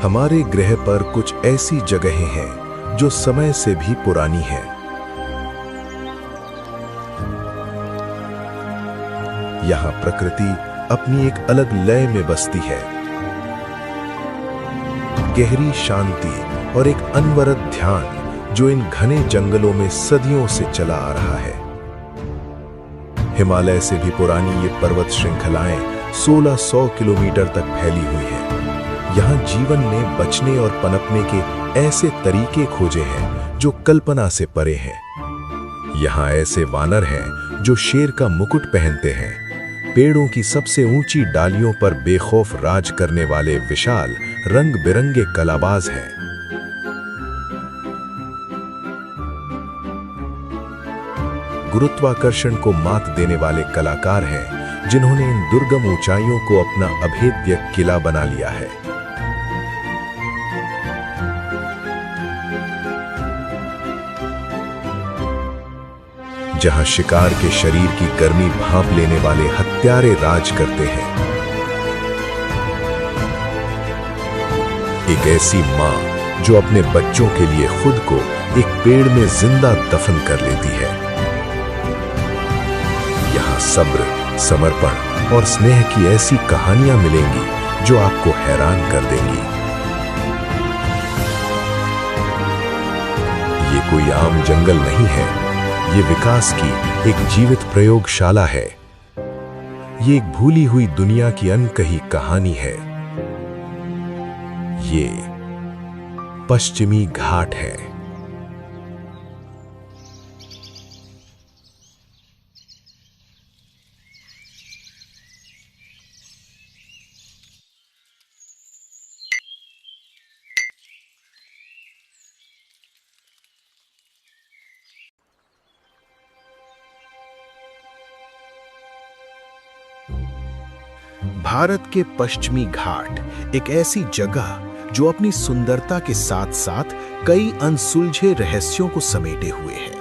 हमारे ग्रह पर कुछ ऐसी जगहें हैं जो समय से भी पुरानी हैं। यहाँ प्रकृति अपनी एक अलग लय में बसती है। गहरी शांति और एक अनवरत ध्यान जो इन घने जंगलों में सदियों से चला आ रहा है। हिमालय से भी पुरानी ये पर्वत श्रृंखलाएं 1600 किलोमीटर तक फैली हुई हैं। यहाँ जीवन ने बचने और पनपने के ऐसे तरीके खोजे हैं जो कल्पना से परे हैं। यहाँ ऐसे वानर हैं जो शेर का मुकुट पहनते हैं, पेड़ों की सबसे ऊंची डालियों पर बेखौफ राज करने वाले विशाल रंग बिरंगे कलाबाज हैं। गुरुत्वाकर्षण को मात देने वाले कलाकार हैं जिन्होंने इन दुर्गम ऊंचाइयों को अपना अभेद्य किला बना लिया है। जहां शिकार के शरीर की गर्मी भांप लेने वाले हत्यारे राज करते हैं। एक ऐसी मां जो अपने बच्चों के लिए खुद को एक पेड़ में जिंदा दफन कर लेती है। यहाँ सब्र, समर्पण और स्नेह की ऐसी कहानियां मिलेंगी जो आपको हैरान कर देंगी। ये कोई आम जंगल नहीं है, ये विकास की एक जीवित प्रयोगशाला है। ये एक भूली हुई दुनिया की अनकही कहानी है। ये पश्चिमी घाट है। भारत के पश्चिमी घाट एक ऐसी जगह जो अपनी सुंदरता के साथ साथ कई अनसुलझे रहस्यों को समेटे हुए है।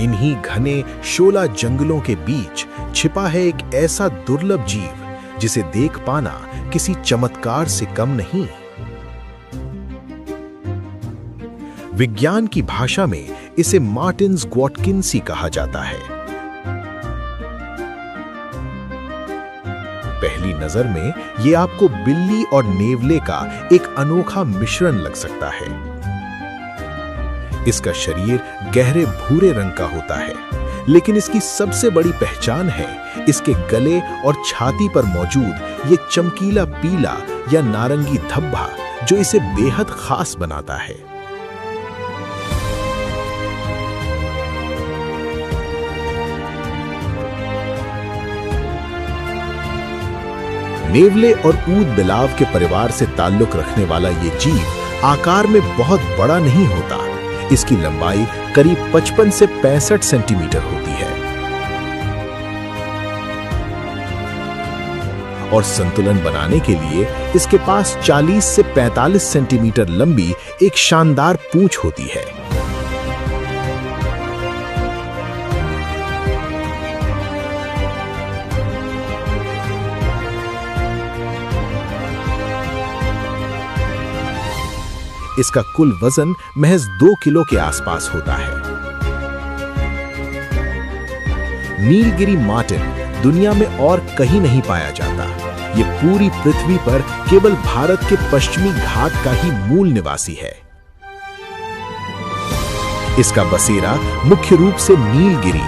इन्हीं घने शोला जंगलों के बीच छिपा है एक ऐसा दुर्लभ जीव जिसे देख पाना किसी चमत्कार से कम नहीं। विज्ञान की भाषा में इसे मार्टिन्स ग्वाटकिंसी कहा जाता है। पहली नजर में यह आपको बिल्ली और नेवले का एक अनोखा मिश्रण लग सकता है। इसका शरीर गहरे भूरे रंग का होता है, लेकिन इसकी सबसे बड़ी पहचान है इसके गले और छाती पर मौजूद ये चमकीला पीला या नारंगी धब्बा जो इसे बेहद खास बनाता है। नेवले और ऊद बिलाव के परिवार से ताल्लुक रखने वाला ये जीव आकार में बहुत बड़ा नहीं होता। इसकी लंबाई करीब 55 से 65 सेंटीमीटर होती है और संतुलन बनाने के लिए इसके पास 40 से 45 सेंटीमीटर लंबी एक शानदार पूंछ होती है। इसका कुल वजन महज 2 किलो के आसपास होता है। नीलगिरी मार्टिन दुनिया में और कहीं नहीं पाया जाता। ये पूरी पृथ्वी पर केवल भारत के पश्चिमी घाट का ही मूल निवासी है। इसका बसेरा मुख्य रूप से नीलगिरी,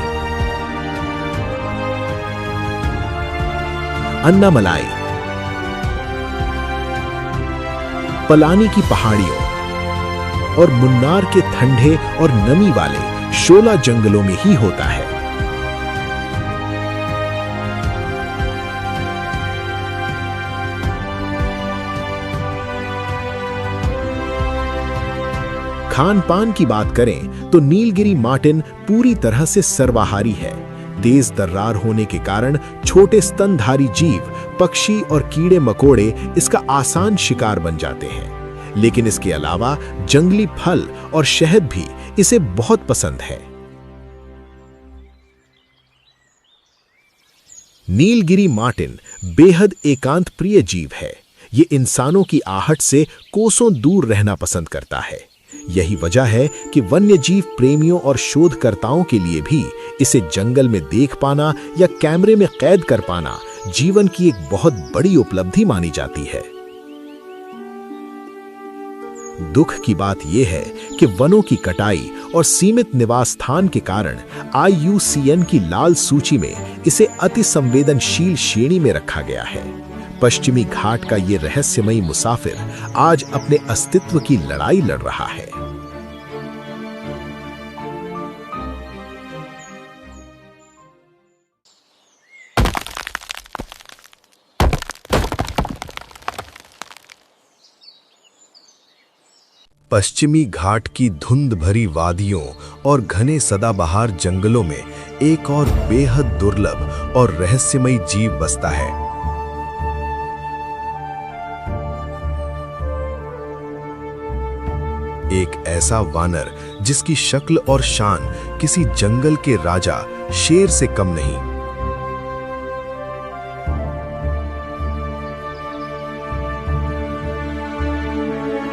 अन्नामलाई, पलानी की पहाड़ियों और मुन्नार के ठंडे और नमी वाले शोला जंगलों में ही होता है। खान पान की बात करें तो नीलगिरी मार्टिन पूरी तरह से सर्वाहारी है। तेज तर्रार होने के कारण छोटे स्तनधारी जीव, पक्षी और कीड़े मकोड़े इसका आसान शिकार बन जाते हैं, लेकिन इसके अलावा जंगली फल और शहद भी इसे बहुत पसंद है। नीलगिरी मार्टिन बेहद एकांत प्रिय जीव है। ये इंसानों की आहट से कोसों दूर रहना पसंद करता है। यही वजह है कि वन्यजीव प्रेमियों और शोधकर्ताओं के लिए भी इसे जंगल में देख पाना या कैमरे में कैद कर पाना जीवन की एक बहुत बड़ी उपलब्धि मानी जाती है। दुख की बात यह है कि वनों की कटाई और सीमित निवास स्थान के कारण IUCN की लाल सूची में इसे अति संवेदनशील श्रेणी में रखा गया है। पश्चिमी घाट का ये रहस्यमयी मुसाफिर आज अपने अस्तित्व की लड़ाई लड़ रहा है। पश्चिमी घाट की धुंध भरी वादियों और घने सदाबहार जंगलों में एक और बेहद दुर्लभ और रहस्यमयी जीव बसता है। एक ऐसा वानर जिसकी शक्ल और शान किसी जंगल के राजा शेर से कम नहीं।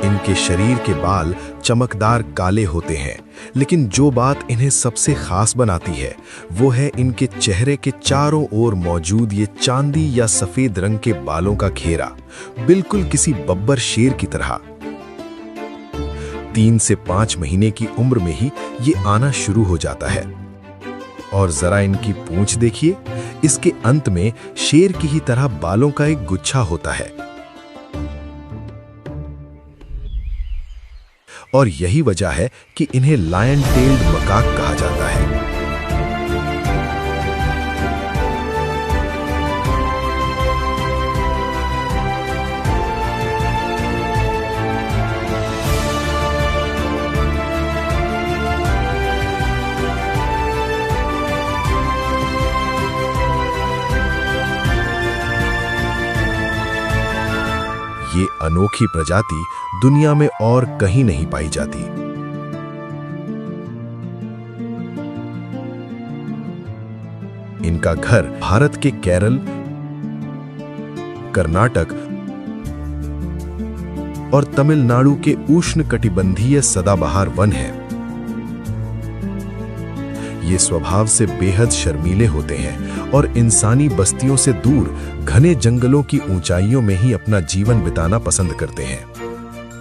इनके शरीर के बाल चमकदार काले होते हैं, लेकिन जो बात इन्हें सबसे खास बनाती है वो है इनके चेहरे के चारों ओर मौजूद ये चांदी या सफेद रंग के बालों का घेरा, बिल्कुल किसी बब्बर शेर की तरह। 3 से 5 महीने की उम्र में ही ये आना शुरू हो जाता है। और जरा इनकी पूंछ देखिए, इसके अंत में शेर की ही तरह बालों का एक गुच्छा होता है। और यही वजह है कि इन्हें लायन टेल्ड मकाक कहा जाता है। ये अनोखी प्रजाति दुनिया में और कहीं नहीं पाई जाती। इनका घर भारत के केरल, कर्नाटक और तमिलनाडु के उष्णकटिबंधीय सदाबहार वन है। ये स्वभाव से बेहद शर्मीले होते हैं और इंसानी बस्तियों से दूर घने जंगलों की ऊंचाइयों में ही अपना जीवन बिताना पसंद करते हैं।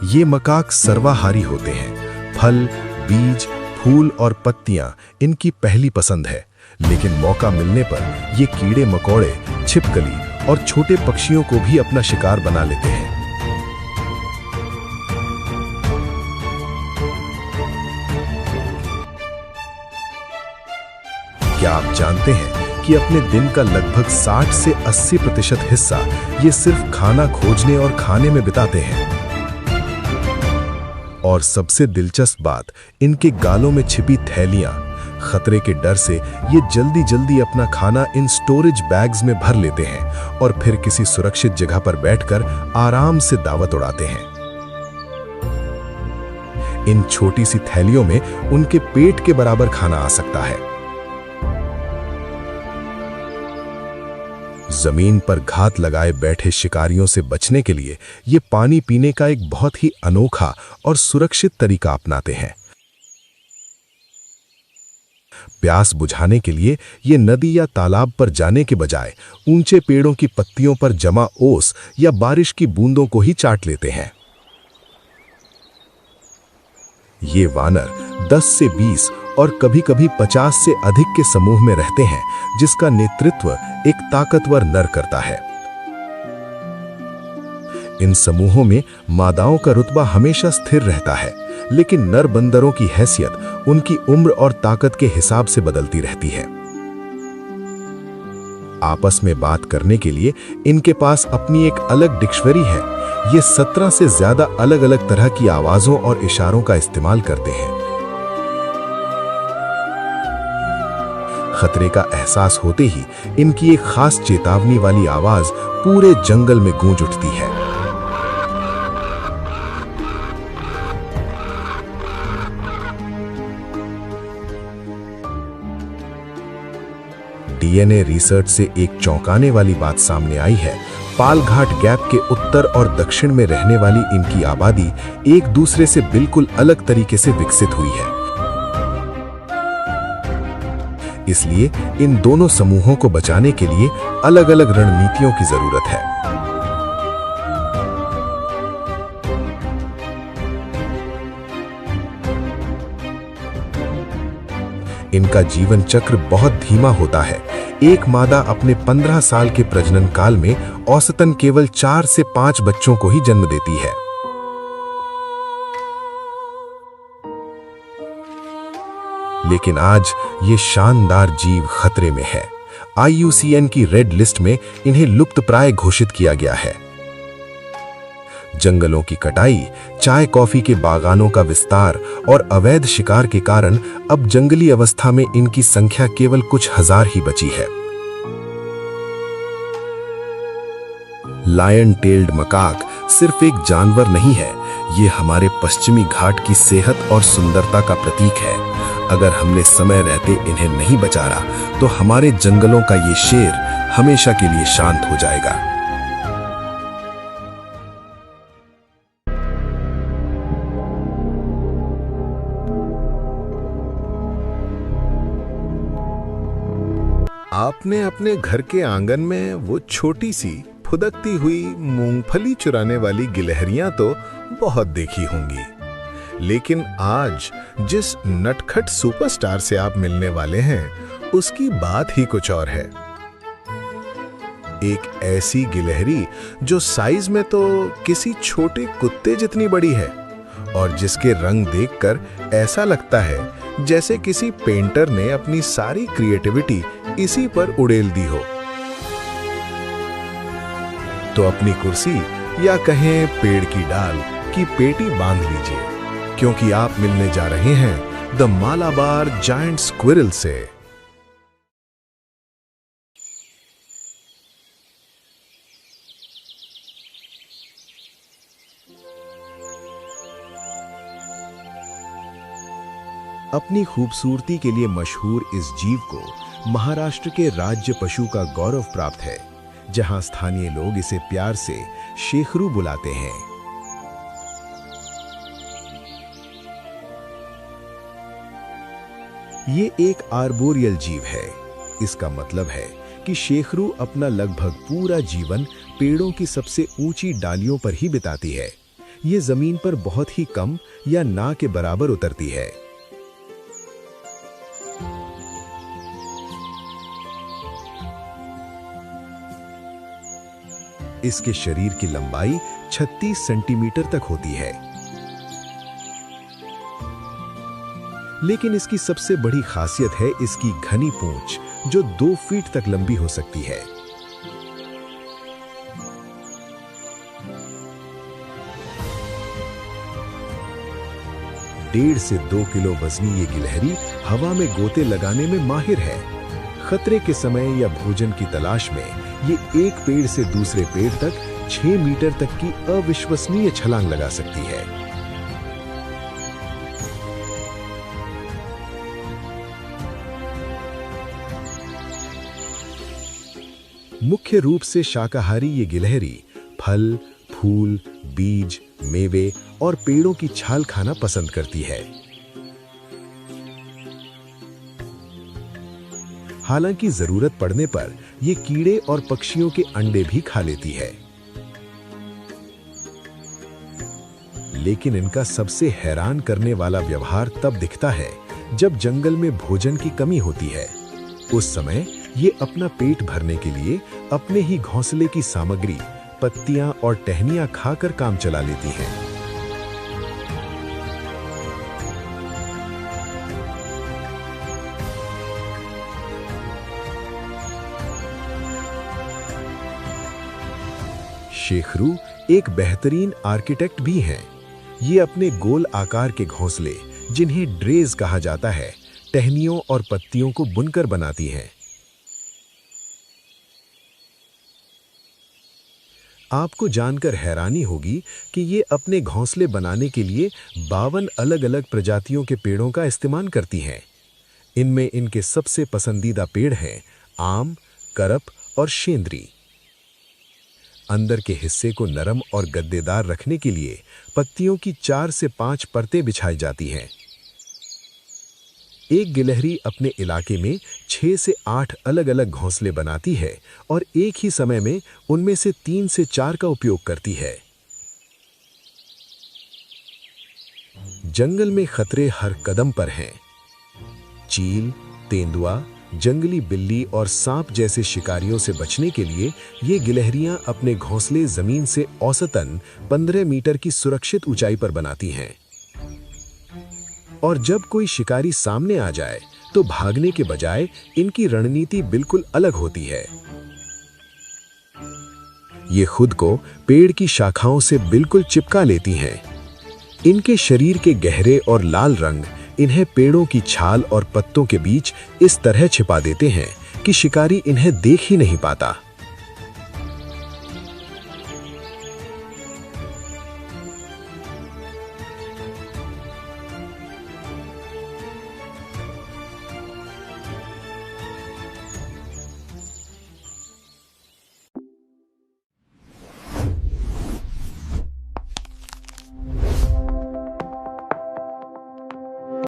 ये मकाक सर्वाहारी होते हैं। फल, बीज, फूल और पत्तियां इनकी पहली पसंद है, लेकिन मौका मिलने पर ये कीड़े मकोड़े, छिपकली और छोटे पक्षियों को भी अपना शिकार बना लेते हैं। क्या आप जानते हैं कि अपने दिन का लगभग 60 से 80% हिस्सा ये सिर्फ खाना खोजने और खाने में बिताते हैं? और सबसे दिलचस्प बात, इनके गालों में छिपी थैलियां। खतरे के डर से ये जल्दी जल्दी अपना खाना इन स्टोरेज बैग्स में भर लेते हैं और फिर किसी सुरक्षित जगह पर बैठकर आराम से दावत उड़ाते हैं। इन छोटी सी थैलियों में उनके पेट के बराबर खाना आ सकता है। जमीन पर घात लगाए बैठे शिकारियों से बचने के लिए ये पानी पीने का एक बहुत ही अनोखा और सुरक्षित तरीका अपनाते हैं। प्यास बुझाने के लिए ये नदी या तालाब पर जाने के बजाय ऊंचे पेड़ों की पत्तियों पर जमा ओस या बारिश की बूंदों को ही चाट लेते हैं। ये वानर 10 से 20 और कभी-कभी 50 से अधिक के समूह में रहते हैं, जिसका नेतृत्व एक ताकतवर नर करता है। इन समूहों में मादाओं का रुतबा हमेशा स्थिर रहता है, लेकिन नर बंदरों की हैसियत उनकी उम्र और ताकत के हिसाब से बदलती रहती है। आपस में बात करने के लिए इनके पास अपनी एक अलग डिक्शनरी है। ये 17 से ज्यादा अलग-अलग तरह की आवाजों और इशारों का इस्तेमाल करते हैं। खतरे का एहसास होते ही इनकी एक खास चेतावनी वाली आवाज पूरे जंगल में गूंज उठती है। डीएनए रिसर्च से एक चौंकाने वाली बात सामने आई है। पालघाट गैप के उत्तर और दक्षिण में रहने वाली इनकी आबादी एक दूसरे से बिल्कुल अलग तरीके से विकसित हुई है। इसलिए इन दोनों समूहों को बचाने के लिए अलग-अलग रणनीतियों की जरूरत है। इनका जीवन चक्र बहुत धीमा होता है। एक मादा अपने 15 साल के प्रजनन काल में औसतन केवल 4 से 5 बच्चों को ही जन्म देती है। लेकिन आज ये शानदार जीव खतरे में है। IUCN की रेड लिस्ट में इन्हें लुप्तप्राय घोषित किया गया है। जंगलों की कटाई, चाय कॉफी के बागानों का विस्तार और अवैध शिकार के कारण अब जंगली अवस्था में इनकी संख्या केवल कुछ हजार ही बची है। लायन टेल्ड मकाक सिर्फ एक जानवर नहीं है, ये हमारे पश्चिमी घाट की सेहत और सुंदरता का प्रतीक है। अगर हमने समय रहते इन्हें नहीं बचाया तो हमारे जंगलों का ये शेर हमेशा के लिए शांत हो जाएगा। आपने अपने घर के आंगन में वो छोटी सी फुदकती हुई मूंगफली चुराने वाली गिलहरियां तो बहुत देखी होंगी, लेकिन आज जिस नटखट सुपरस्टार से आप मिलने वाले हैं उसकी बात ही कुछ और है। एक ऐसी गिलहरी जो साइज में तो किसी छोटे कुत्ते जितनी बड़ी है और जिसके रंग देखकर ऐसा लगता है जैसे किसी पेंटर ने अपनी सारी क्रिएटिविटी इसी पर उड़ेल दी हो। तो अपनी कुर्सी या कहें पेड़ की डाल की पेटी बांध लीजिए, क्योंकि आप मिलने जा रहे हैं द मालाबार जायंट स्क्विरल से। अपनी खूबसूरती के लिए मशहूर इस जीव को महाराष्ट्र के राज्य पशु का गौरव प्राप्त है, जहां स्थानीय लोग इसे प्यार से शेखरू बुलाते हैं। ये एक आर्बोरियल जीव है। इसका मतलब है कि शेखरू अपना लगभग पूरा जीवन पेड़ों की सबसे ऊंची डालियों पर ही बिताती है। ये जमीन पर बहुत ही कम या ना के बराबर उतरती है। इसके शरीर की लंबाई 36 सेंटीमीटर तक होती है, लेकिन इसकी सबसे बड़ी खासियत है इसकी घनी पूंछ, जो 2 फीट तक लंबी हो सकती है। डेढ़ से 2 किलो वजनी ये गिलहरी हवा में गोते लगाने में माहिर है। खतरे के समय या भोजन की तलाश में ये एक पेड़ से दूसरे पेड़ तक 6 मीटर तक की अविश्वसनीय छलांग लगा सकती है। मुख्य रूप से शाकाहारी ये गिलहरी फल, फूल, बीज, मेवे और पेड़ों की छाल खाना पसंद करती है। हालांकि जरूरत पड़ने पर ये कीड़े और पक्षियों के अंडे भी खा लेती है। लेकिन इनका सबसे हैरान करने वाला व्यवहार तब दिखता है जब जंगल में भोजन की कमी होती है। उस समय ये अपना पेट भरने के लिए अपने ही घोंसले की सामग्री, पत्तियां और टहनियां खाकर काम चला लेती हैं। शेखरू एक बेहतरीन आर्किटेक्ट भी हैं। ये अपने गोल आकार के घोंसले, जिन्हें ड्रेज कहा जाता है, टहनियों और पत्तियों को बुनकर बनाती हैं। आपको जानकर हैरानी होगी कि ये अपने घोंसले बनाने के लिए 52 अलग-अलग प्रजातियों के पेड़ों का इस्तेमाल करती हैं। इनमें इनके सबसे पसंदीदा पेड़ हैं आम, करप और शेंद्री। अंदर के हिस्से को नरम और गद्देदार रखने के लिए पत्तियों की 4 से 5 परतें बिछाई जाती हैं। एक गिलहरी अपने इलाके में 6 से 8 अलग-अलग घोंसले बनाती है और एक ही समय में उनमें से 3 से 4 का उपयोग करती है। जंगल में खतरे हर कदम पर हैं। चील, तेंदुआ, जंगली बिल्ली और सांप जैसे शिकारियों से बचने के लिए ये गिलहरियां अपने घोंसले जमीन से औसतन 15 मीटर की सुरक्षित ऊंचाई पर बनाती हैं। और जब कोई शिकारी सामने आ जाए तो भागने के बजाय इनकी रणनीति बिल्कुल अलग होती है। ये खुद को पेड़ की शाखाओं से बिल्कुल चिपका लेती हैं। इनके शरीर के गहरे और लाल रंग इन्हें पेड़ों की छाल और पत्तों के बीच इस तरह छिपा देते हैं कि शिकारी इन्हें देख ही नहीं पाता।